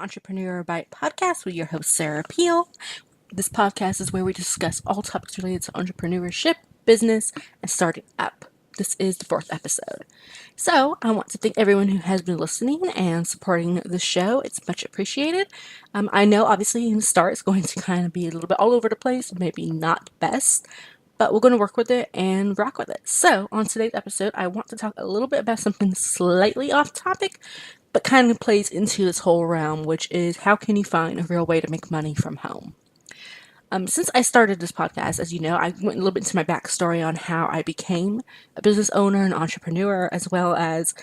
Entrepreneur Bite podcast with your host, Sarah Peel. This podcast is where we discuss all topics related to entrepreneurship, business, and starting up. This is the fourth episode. So, I want to thank everyone who has been listening and supporting the show. It's much appreciated. I know, obviously, in the start, it's going to kind of be a little bit all over the place, maybe not best, but we're going to work with it and rock with it. So, on today's episode, I want to talk a little bit about something slightly off topic, but kind of plays into this whole realm, which is how can you find a real way to make money from home? Since I started this podcast, as you know, I went a little bit into my backstory on how I became a business owner and entrepreneur, as well as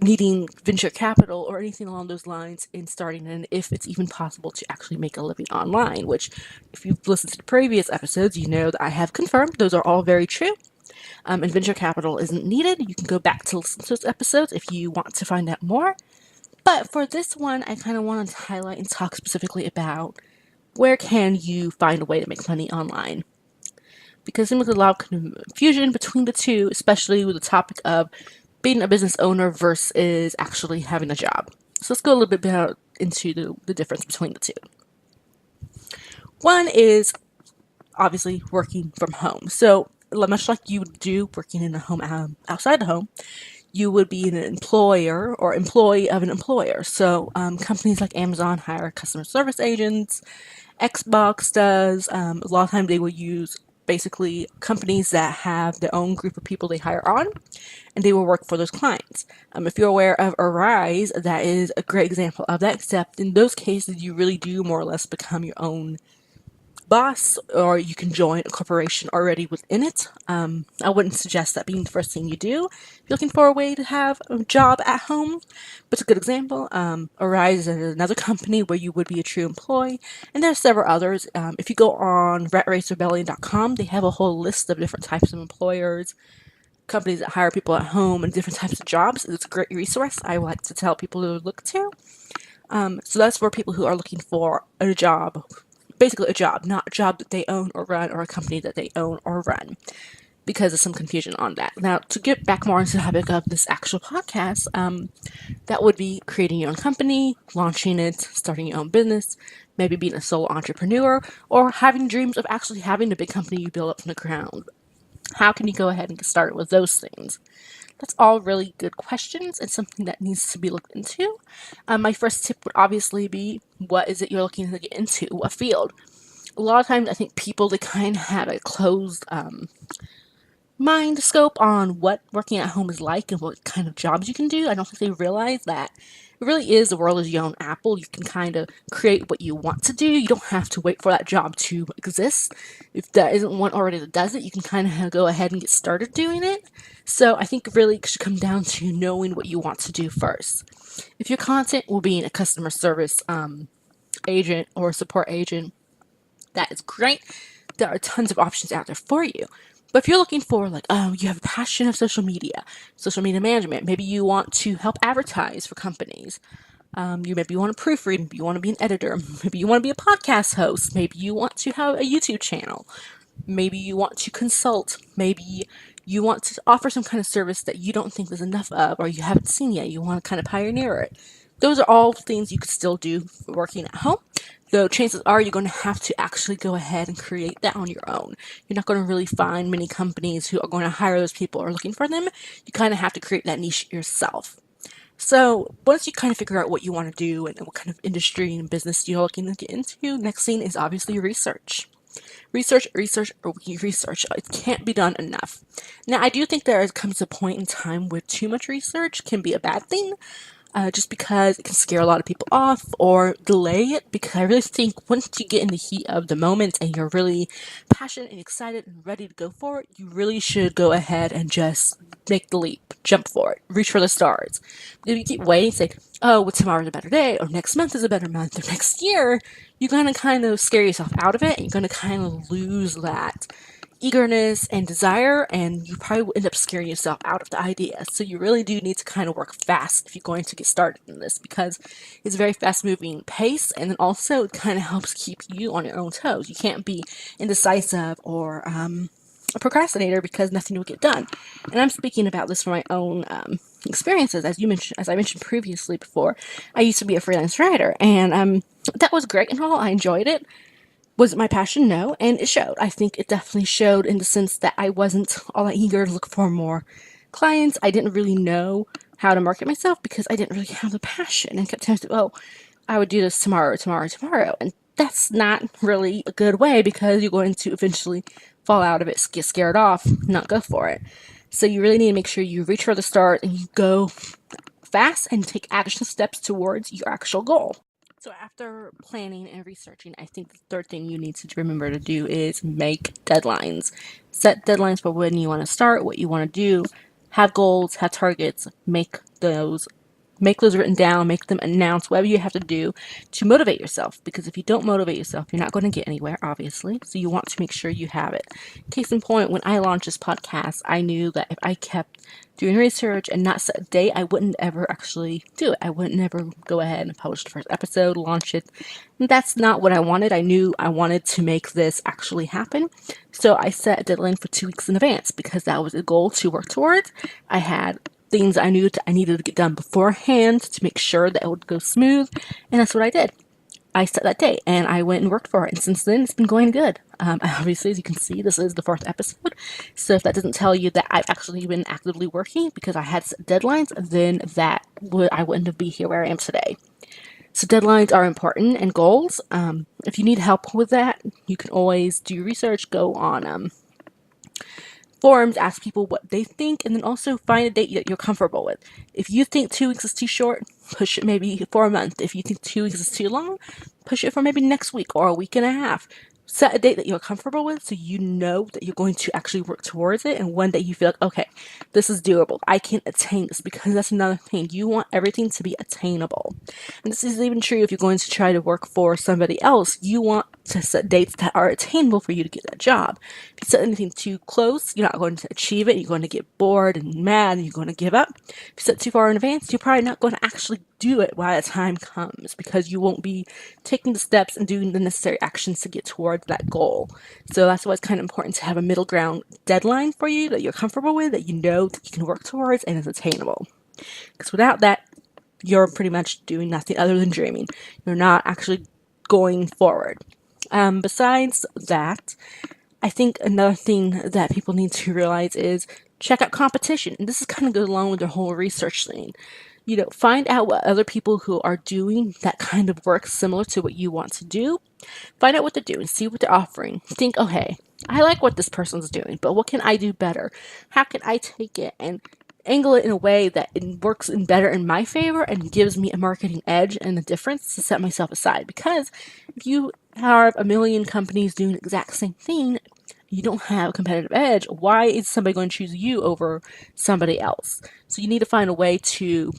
needing venture capital or anything along those lines in starting, and if it's even possible to actually make a living online, which, if you've listened to the previous episodes, you know that I have confirmed those are all very true. And venture capital isn't needed. You can go back to listen to those episodes if you want to find out more. But for this one, I kind of wanted to highlight and talk specifically about where can you find a way to make money online. Because there was a lot of confusion between the two, especially with the topic of being a business owner versus actually having a job. So let's go a little bit into the difference between the two. One is obviously working from home. So much like you would do working in a home outside the home, you would be an employer or employee of an employer. So companies like Amazon hire customer service agents. Xbox does. A lot of times they will use basically companies that have their own group of people they hire on, and they will work for those clients. If you're aware of Arise, that is a great example of that, except in those cases you really do more or less become your own boss, or you can join a corporation already within it. I wouldn't suggest that being the first thing you do if you're looking for a way to have a job at home, but it's a good example. Arise is another company where you would be a true employee, and there are several others. If you go on ratracerebellion.com, they have a whole list of different types of employers, companies that hire people at home, and different types of jobs. It's a great resource I like to tell people to look to. So that's for people who are looking for a job, basically a job, not a job that they own or run, or a company that they own or run, because there's some confusion on that. Now, to get back more into the topic of this actual podcast, that would be creating your own company, launching it, starting your own business, maybe being a solo entrepreneur, or having dreams of actually having a big company you build up from the ground. How can you go ahead and get started with those things? That's all really good questions and something that needs to be looked into. My first tip would obviously be, what is it you're looking to get into? What field? A lot of times I think people, they kind of have a closed mind scope on what working at home is like and what kind of jobs you can do. I don't think they realize that it really is, the world is your own apple. You can kind of create what you want to do. You don't have to wait for that job to exist. If there isn't one already that does it, you can kind of go ahead and get started doing it. So I think it really should come down to knowing what you want to do first. If your content will be a customer service agent or support agent, that is great. There are tons of options out there for you. But if you're looking for, like, oh, you have a passion of social media management, maybe you want to help advertise for companies. Maybe you want to proofread, maybe you want to be an editor, maybe you want to be a podcast host, maybe you want to have a YouTube channel, maybe you want to consult, maybe you want to offer some kind of service that you don't think there's enough of or you haven't seen yet. You want to kind of pioneer it. Those are all things you could still do working at home, though chances are you're going to have to actually go ahead and create that on your own. You're not going to really find many companies who are going to hire those people or looking for them. You kind of have to create that niche yourself. So once you kind of figure out what you want to do and what kind of industry and business you're looking to get into, next thing is obviously research. Research, research. It can't be done enough. Now, I do think there comes a point in time where too much research can be a bad thing, just because it can scare a lot of people off or delay it. Because I really think once you get in the heat of the moment and you're really passionate and excited and ready to go for it, you really should go ahead and just make the leap, jump for it, reach for the stars. If you keep waiting, say, oh, well, tomorrow's a better day, or next month is a better month, or next year, you're going to kind of scare yourself out of it, and you're going to kind of lose that eagerness and desire, and you probably will end up scaring yourself out of the idea. So you really do need to kind of work fast if you're going to get started in this, because it's a very fast moving pace, and then also it kind of helps keep you on your own toes. You can't be indecisive or a procrastinator, because nothing will get done. And I'm speaking about this from my own experiences. As I mentioned previously before, I used to be a freelance writer, and that was great and all. I enjoyed it. Was it my passion? No, and it showed. I think it definitely showed in the sense that I wasn't all that eager to look for more clients. I didn't really know how to market myself because I didn't really have the passion and kept telling myself, oh, I would do this tomorrow, tomorrow, tomorrow. And that's not really a good way because you're going to eventually fall out of it, get scared off, not go for it. So you really need to make sure you reach for the start and you go fast and take action steps towards your actual goal. So after planning and researching, I think the third thing you need to remember to do is make deadlines. Set deadlines for when you want to start, what you want to do, have goals, have targets, make those written down, make them announce, whatever you have to do to motivate yourself. Because if you don't motivate yourself, you're not going to get anywhere, obviously. So you want to make sure you have it. Case in point, when I launched this podcast, I knew that if I kept doing research and not set a date, I wouldn't ever actually do it. I wouldn't ever go ahead and publish the first episode, launch it. And that's not what I wanted. I knew I wanted to make this actually happen. So I set a deadline for 2 weeks in advance because that was a goal to work towards. I had things I knew I needed to get done beforehand to make sure that it would go smooth, and that's what I did. I set that date and I went and worked for it, and since then it's been going good. Obviously, as you can see, this is the 4th episode, so if that doesn't tell you that I've actually been actively working because I had set deadlines, then I wouldn't be here where I am today. So deadlines are important and goals. If you need help with that, you can always do research, go on forums, ask people what they think, and then also find a date that you're comfortable with. If you think 2 weeks is too short, push it maybe for a month. If you think 2 weeks is too long, push it for maybe next week or a week and a half. Set a date that you're comfortable with so you know that you're going to actually work towards it, and one day you feel like, okay, this is doable. I can attain this, because that's another thing. You want everything to be attainable. And this is even true if you're going to try to work for somebody else. You want to set dates that are attainable for you to get that job. If you set anything too close, you're not going to achieve it. You're going to get bored and mad and you're going to give up. If you set too far in advance, you're probably not going to actually do it while the time comes because you won't be taking the steps and doing the necessary actions to get towards that goal. So that's why it's kind of important to have a middle ground deadline for you that you're comfortable with, that you know that you can work towards and is attainable. Because without that, you're pretty much doing nothing other than dreaming. You're not actually going forward. Besides that, I think another thing that people need to realize is check out competition. And this is kind of goes along with the whole research thing. Find out what other people who are doing that kind of work similar to what you want to do. Find out what they're doing, see what they're offering. Think, okay, I like what this person's doing, but what can I do better? How can I take it and angle it in a way that it works better in my favor and gives me a marketing edge and a difference to set myself aside? Because if you have a million companies doing the exact same thing, you don't have a competitive edge. Why is somebody going to choose you over somebody else? So you need to find a way to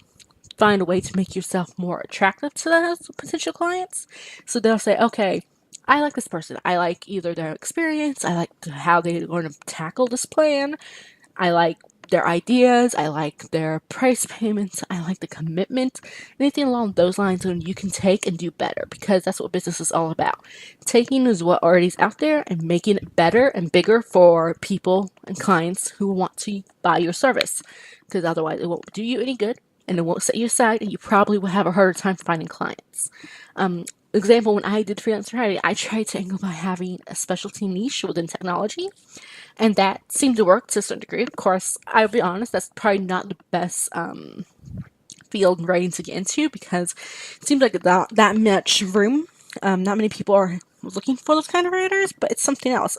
make yourself more attractive to those potential clients. So they'll say, okay, I like this person. I like either their experience. I like how they're going to tackle this plan. I like their ideas. I like their price payments. I like the commitment. Anything along those lines when you can take and do better, because that's what business is all about. Taking is what already is out there and making it better and bigger for people and clients who want to buy your service, because otherwise it won't do you any good and it won't set you aside, and you probably will have a harder time finding clients. Example, when I did freelance writing, I tried to angle by having a specialty niche within technology, and that seemed to work to a certain degree. Of course, I'll be honest, that's probably not the best field writing to get into, because it seems like that much room. Not many people are looking for those kind of writers, but it's something else.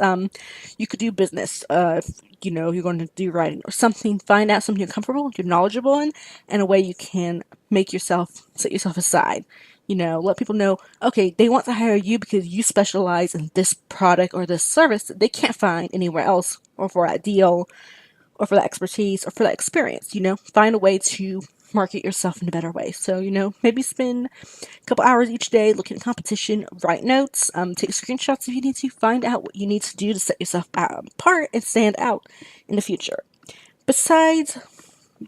You could do business. You're going to do writing or something. Find out something you're comfortable, you're knowledgeable in, and a way you can set yourself aside. Let people know, okay, they want to hire you because you specialize in this product or this service that they can't find anywhere else, or for that deal, or for that expertise, or for that experience. Find a way to market yourself in a better way. So, maybe spend a couple hours each day looking at competition, write notes, take screenshots if you need to, find out what you need to do to set yourself apart and stand out in the future. Besides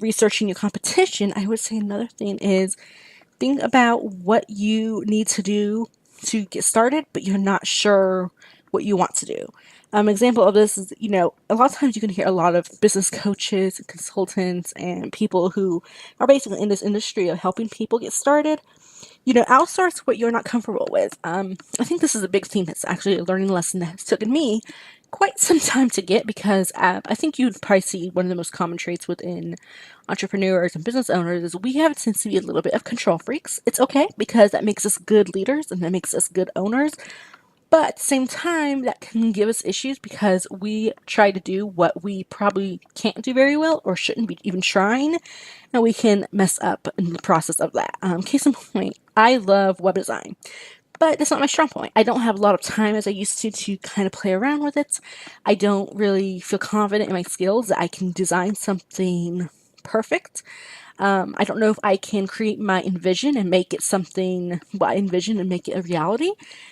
researching your competition, I would say another thing is think about what you need to do to get started, but you're not sure what you want to do. Example of this is, a lot of times you can hear a lot of business coaches and consultants and people who are basically in this industry of helping people get started. Outsource what you're not comfortable with. I think this is a big theme that's actually a learning lesson that's taken me quite some time to get, because I think you'd probably see one of the most common traits within entrepreneurs and business owners is we have a tendency to be a little bit of control freaks. It's okay because that makes us good leaders and that makes us good owners. But at the same time, that can give us issues because we try to do what we probably can't do very well or shouldn't be even trying, and we can mess up in the process of that. Case in point, I love web design, but that's not my strong point. I don't have a lot of time as I used to kind of play around with it. I don't really feel confident in my skills that I can design something perfect. I don't know if I can create my envision and make it something what I envision and make it a reality.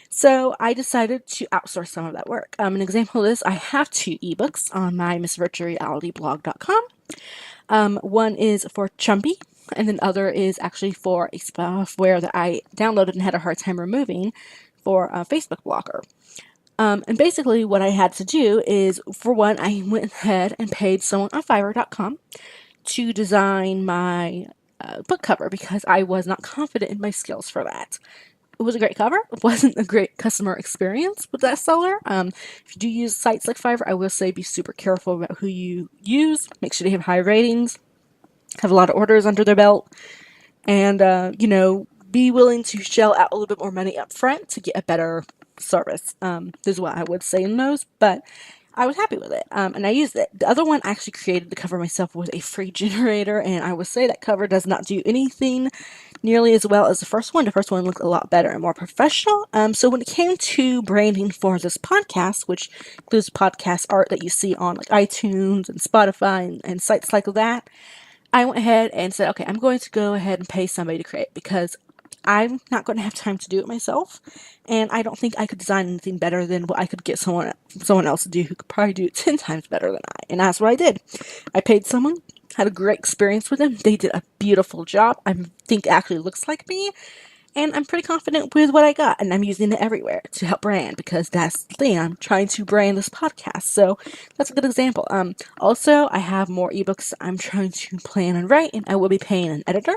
So I decided to outsource some of that work. An example of this, I have two ebooks on my MissVirtualRealityBlog.com. One is for Chumpy, and then other is actually for a software that I downloaded and had a hard time removing for a Facebook blocker. And basically what I had to do is, for one, I went ahead and paid someone on Fiverr.com to design my book cover because I was not confident in my skills for that. It was a great cover. It wasn't a great customer experience with that seller. If you do use sites like Fiverr, I will say be super careful about who you use. Make sure they have high ratings, have a lot of orders under their belt, and be willing to shell out a little bit more money up front to get a better service. This is what I would say in those, but I was happy with it, and I used it. The other one I actually created the cover myself with a free generator, and I would say that cover does not do anything nearly as well as the first one. The first one looked a lot better and more professional. So when it came to branding for this podcast, which includes podcast art that you see on like iTunes and Spotify and sites like that, I went ahead and said, okay, I'm going to go ahead and pay somebody to create, because I'm not going to have time to do it myself, and I don't think I could design anything better than what I could get someone else to do who could probably do it 10 times better than I. And that's what I did. I paid someone, had a great experience with them. They did a beautiful job. I think it actually looks like me, and I'm pretty confident with what I got, and I'm using it everywhere to help brand, because that's the thing. I'm trying to brand this podcast, so that's a good example. Also, I have more ebooks I'm trying to plan and write, and I will be paying an editor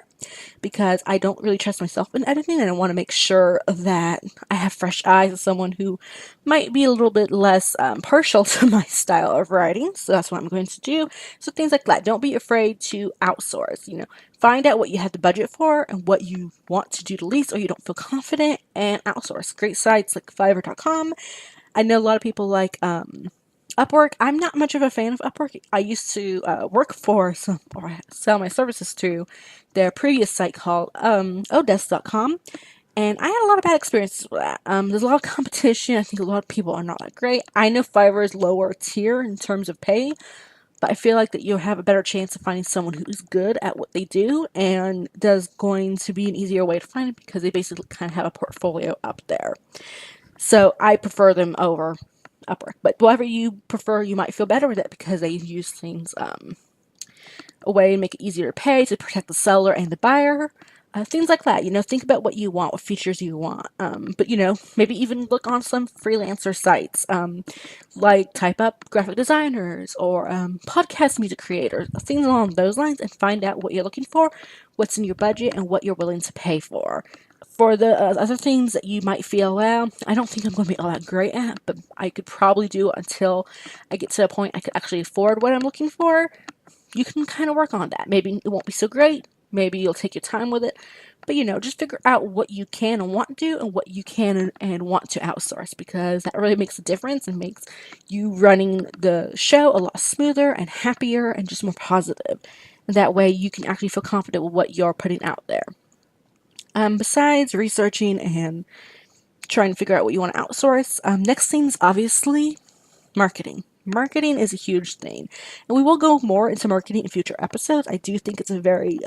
because I don't really trust myself in editing, and I want to make sure that I have fresh eyes as someone who might be a little bit less partial to my style of writing. So that's what I'm going to do. So things like that. Don't be afraid to outsource. Find out what you have the budget for and what you want to do the least, or you don't feel confident, and outsource. Great sites like Fiverr.com. I know a lot of people like Upwork. I'm not much of a fan of Upwork. I used to work for some, or sell my services to their previous site called Odesk.com. And I had a lot of bad experiences with that. There's a lot of competition. I think a lot of people are not that great. I know Fiverr is lower tier in terms of pay, but I feel like that you'll have a better chance of finding someone who's good at what they do, and there's going to be an easier way to find it because they basically kind of have a portfolio up there. So I prefer them over Upwork. But whatever you prefer, you might feel better with it because they use things a way to make it easier to pay, to protect the seller and the buyer. Things like that. Think about what you want, what features you want. But maybe even look on some freelancer sites, like type up graphic designers or podcast music creators, things along those lines, and find out what you're looking for, what's in your budget, and what you're willing to pay for. For the other things that you might feel, well, I don't think I'm going to be all that great at, but I could probably do it until I get to a point I could actually afford what I'm looking for. You can kind of work on that. Maybe it won't be so great. Maybe you'll take your time with it. But, just figure out what you can and want to do and what you can and want to outsource, because that really makes a difference and makes you running the show a lot smoother and happier and just more positive. And that way you can actually feel confident with what you're putting out there. Besides researching and trying to figure out what you want to outsource, next thing is obviously marketing. Marketing is a huge thing, and we will go more into marketing in future episodes. I do think it's a very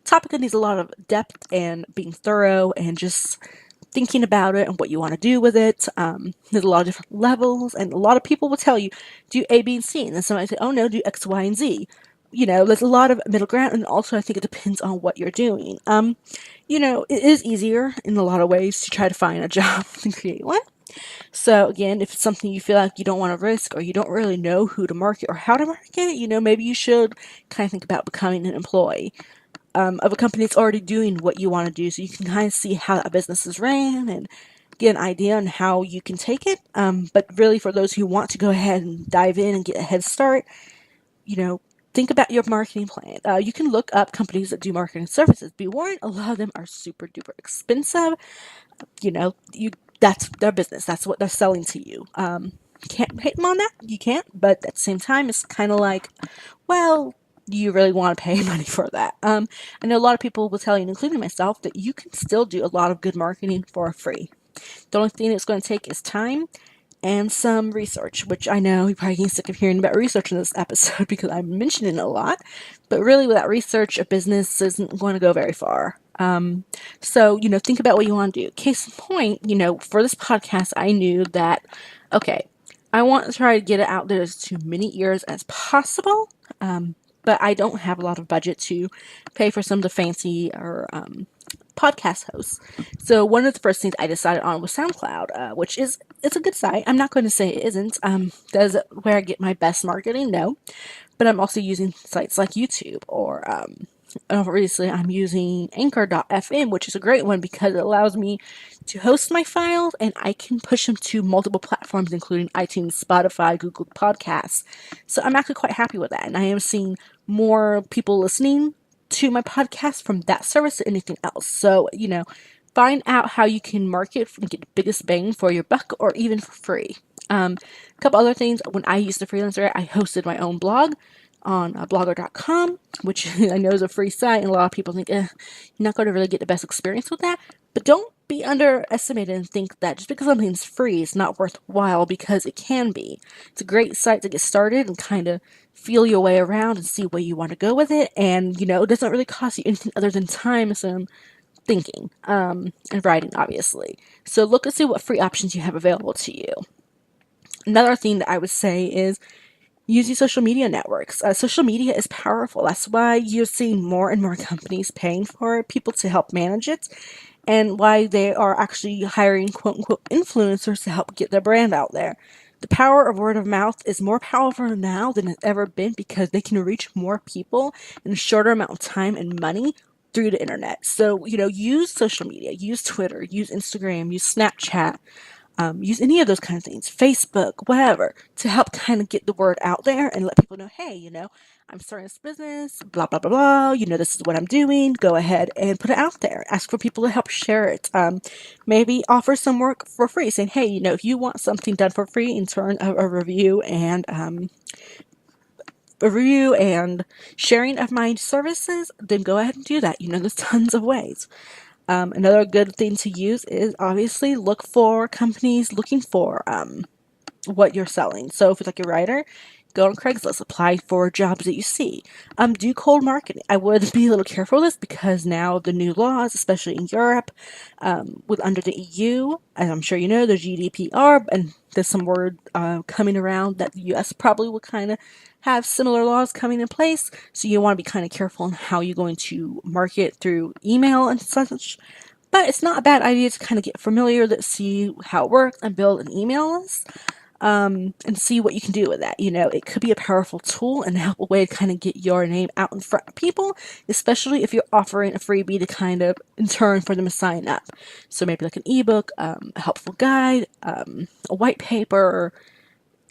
topic that needs a lot of depth and being thorough and just thinking about it and what you want to do with it. There's a lot of different levels, and a lot of people will tell you do A, B, and C, and then somebody say, oh no, do X, Y, and Z. There's a lot of middle ground, and also I think it depends on what you're doing. It is easier in a lot of ways to try to find a job than create one. So again, if it's something you feel like you don't want to risk or you don't really know who to market or how to market, maybe you should kind of think about becoming an employee of a company that's already doing what you want to do, so you can kind of see how that business is ran and get an idea on how you can take it. But really, for those who want to go ahead and dive in and get a head start, you know, think about your marketing plan. You can look up companies that do marketing services. Be warned, a lot of them are super duper expensive. You that's their business. That's what they're selling to you. Can't hate them on that. You can't. But at the same time, it's kind of like, well, do you really want to pay money for that? I know a lot of people will tell you, including myself, that you can still do a lot of good marketing for free. The only thing it's going to take is time and some research, which I know you're probably getting sick of hearing about research in this episode because I'm mentioning it a lot. But really, without research, a business isn't going to go very far. So, think about what you want to do. Case in point, for this podcast, I knew that, okay, I want to try to get it out there to many ears as possible. But I don't have a lot of budget to pay for some of the fancy or podcast hosts. So one of the first things I decided on was SoundCloud, which it's a good site. I'm not going to say it isn't. Does it where I get my best marketing? No, but I'm also using sites like YouTube or obviously I'm using Anchor.fm, which is a great one because it allows me to host my files and I can push them to multiple platforms, including iTunes, Spotify, Google Podcasts. So I'm actually quite happy with that, and I am seeing more people listening to my podcast from that service than anything else. So, find out how you can market and get the biggest bang for your buck or even for free. A couple other things. When I used to freelancer, I hosted my own blog on blogger.com, which I know is a free site, and a lot of people think, you're not going to really get the best experience with that. But don't be underestimated and think that just because something's free is not worthwhile, because it can be. It's a great site to get started and kind of feel your way around and see where you want to go with it. And, it doesn't really cost you anything other than time and some thinking and writing, obviously. So look and see what free options you have available to you. Another thing that I would say is using social media networks. Social media is powerful. That's why you're seeing more and more companies paying for people to help manage it, and why they are actually hiring quote unquote influencers to help get their brand out there. The power of word of mouth is more powerful now than it's ever been because they can reach more people in a shorter amount of time and money through the internet. So, use social media, use Twitter, use Instagram, use Snapchat, use any of those kind of things, Facebook, whatever, to help kind of get the word out there and let people know, hey, I'm starting this business, blah, blah, blah, blah, this is what I'm doing. Go ahead and put it out there. Ask for people to help share it. Maybe offer some work for free, saying, hey, if you want something done for free in turn of a review and sharing of my services, then go ahead and do that. There's tons of ways. Another good thing to use is obviously look for companies looking for what you're selling. So if it's like a writer, go on Craigslist, apply for jobs that you see. Do cold marketing. I would be a little careful with this because now the new laws, especially in Europe, with under the EU, as I'm sure you know, there's GDPR, and there's some word coming around that the US probably will kind of have similar laws coming in place. So you want to be kind of careful on how you're going to market through email and such. But it's not a bad idea to kind of get familiar, to see how it works, and build an email list. And see what you can do with that. It could be a powerful tool and help a way to kind of get your name out in front of people, especially if you're offering a freebie to kind of in turn for them to sign up. So maybe like an ebook, a helpful guide, a white paper,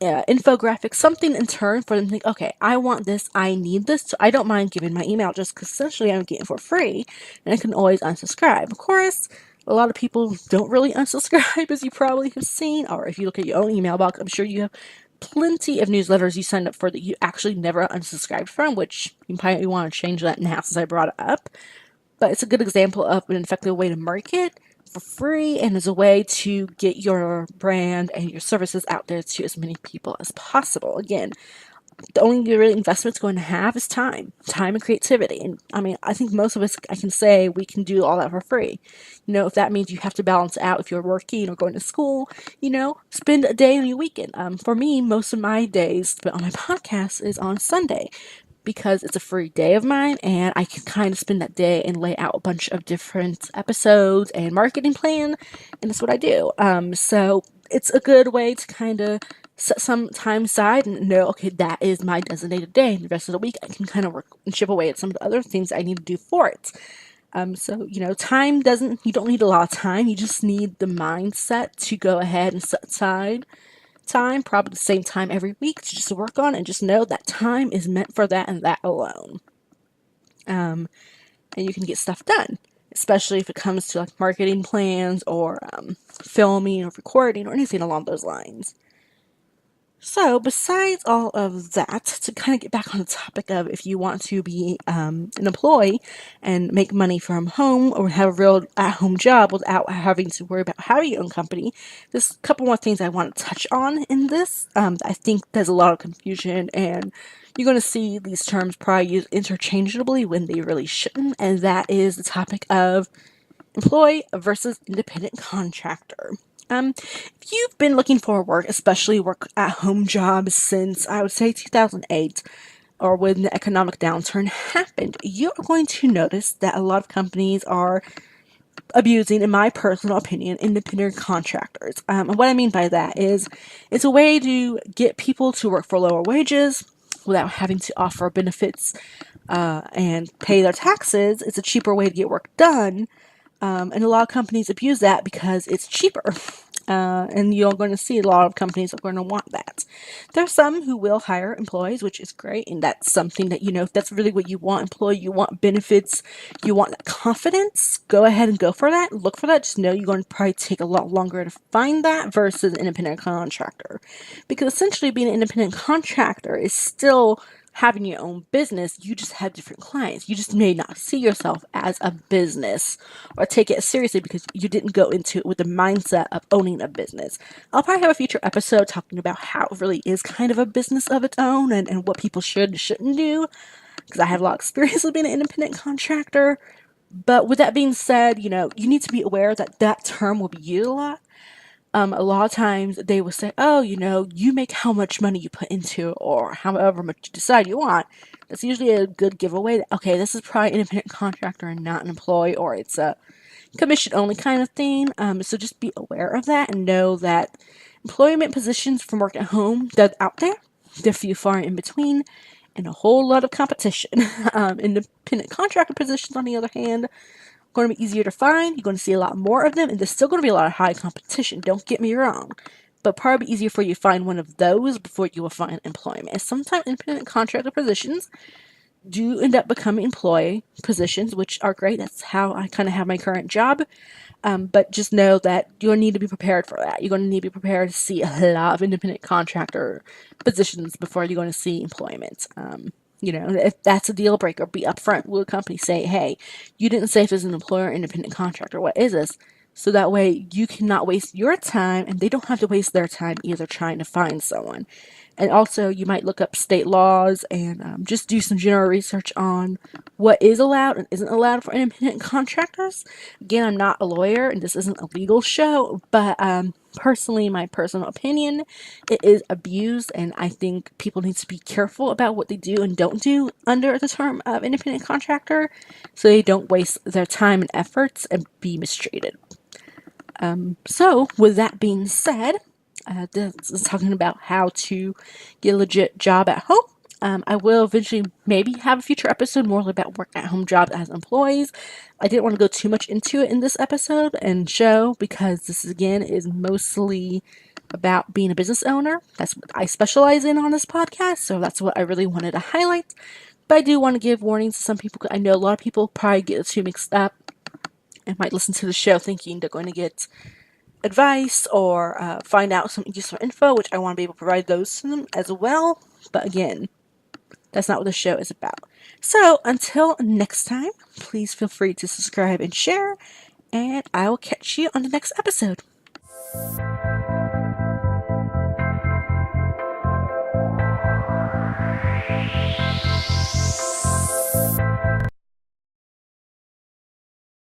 infographic, something in turn for them to think, okay, I want this, I need this, so I don't mind giving my email just because essentially I'm getting it for free and I can always unsubscribe. Of course, a lot of people don't really unsubscribe, as you probably have seen, or if you look at your own email box, I'm sure you have plenty of newsletters you signed up for that you actually never unsubscribed from, which you probably want to change that now since I brought it up. But it's a good example of an effective way to market for free and as a way to get your brand and your services out there to as many people as possible. Again, the only real investment it's going to have is time and creativity. And I think most of us, I can say, we can do all that for free. If that means you have to balance out if you're working or going to school, spend a day on your weekend. For me, most of my days spent on my podcast is on Sunday, because it's a free day of mine and I can kind of spend that day and lay out a bunch of different episodes and marketing plan, and that's what I do. So it's a good way to kind of set some time aside and know, okay, that is my designated day. And the rest of the week, I can kind of work and chip away at some of the other things I need to do for it. So, time doesn't, you don't need a lot of time. You just need the mindset to go ahead and set aside time, probably the same time every week to just work on, and just know that time is meant for that and that alone. And you can get stuff done, especially if it comes to like marketing plans or filming or recording or anything along those lines. So, besides all of that, to kind of get back on the topic of if you want to be an employee and make money from home or have a real at home job without having to worry about having your own company, there's a couple more things I want to touch on in this. I think there's a lot of confusion, and you're going to see these terms probably used interchangeably when they really shouldn't, and that is the topic of employee versus independent contractor. If you've been looking for work, especially work at home jobs since I would say 2008 or when the economic downturn happened, you're going to notice that a lot of companies are abusing, in my personal opinion, independent contractors. And what I mean by that is it's a way to get people to work for lower wages without having to offer benefits and pay their taxes. It's a cheaper way to get work done. And a lot of companies abuse that because it's cheaper. And you're going to see a lot of companies are going to want that. There's some who will hire employees, which is great, and that's something that, if that's really what you want, you want benefits, you want that confidence, go ahead and go for that. Look for that. Just know you're going to probably take a lot longer to find that versus an independent contractor. Because essentially being an independent contractor is still having your own business. You just have different clients. You just may not see yourself as a business or take it seriously because you didn't go into it with the mindset of owning a business. I'll probably have a future episode talking about how it really is kind of a business of its own and what people should and shouldn't do, because I have a lot of experience with being an independent contractor. But with that being said, you need to be aware that that term will be used a lot. A lot of times they will say, oh, you make how much money you put into it, or however much you decide you want. That's usually a good giveaway that, okay, this is probably an independent contractor and not an employee, or it's a commission only kind of thing. So just be aware of that and know that employment positions from work at home, they're out there. They're few far in between and a whole lot of competition. Independent contractor positions, on the other hand, going to be easier to find. You're going to see a lot more of them, and there's still going to be a lot of high competition. Don't get me wrong, but probably easier for you to find one of those before you will find employment. And sometimes independent contractor positions do end up becoming employee positions, which are great. That's how I kind of have my current job. But just know that you're going to need to be prepared for that. You're going to need to be prepared to see a lot of independent contractor positions before you're going to see employment. If that's a deal breaker, be upfront with the company. Say, hey, you didn't say if it's an employer or independent contractor. What is this? So that way you cannot waste your time and they don't have to waste their time either trying to find someone. And also, you might look up state laws and just do some general research on what is allowed and isn't allowed for independent contractors. Again, I'm not a lawyer and this isn't a legal show, but personally, my personal opinion, it is abused, and I think people need to be careful about what they do and don't do under the term of independent contractor so they don't waste their time and efforts and be mistreated. So, with that being said, this is talking about how to get a legit job at home. I will eventually maybe have a future episode more about work at home jobs as employees. I didn't want to go too much into it in this episode and show because this again is mostly about being a business owner. That's what I specialize in on this podcast, so that's what I really wanted to highlight. But I do want to give warnings to some people. I know a lot of people probably get the two mixed up and might listen to the show thinking they're going to get advice or find out some useful info, which I want to be able to provide those to them as well. But again, that's not what the show is about. So until next time, please feel free to subscribe and share, and I will catch you on the next episode.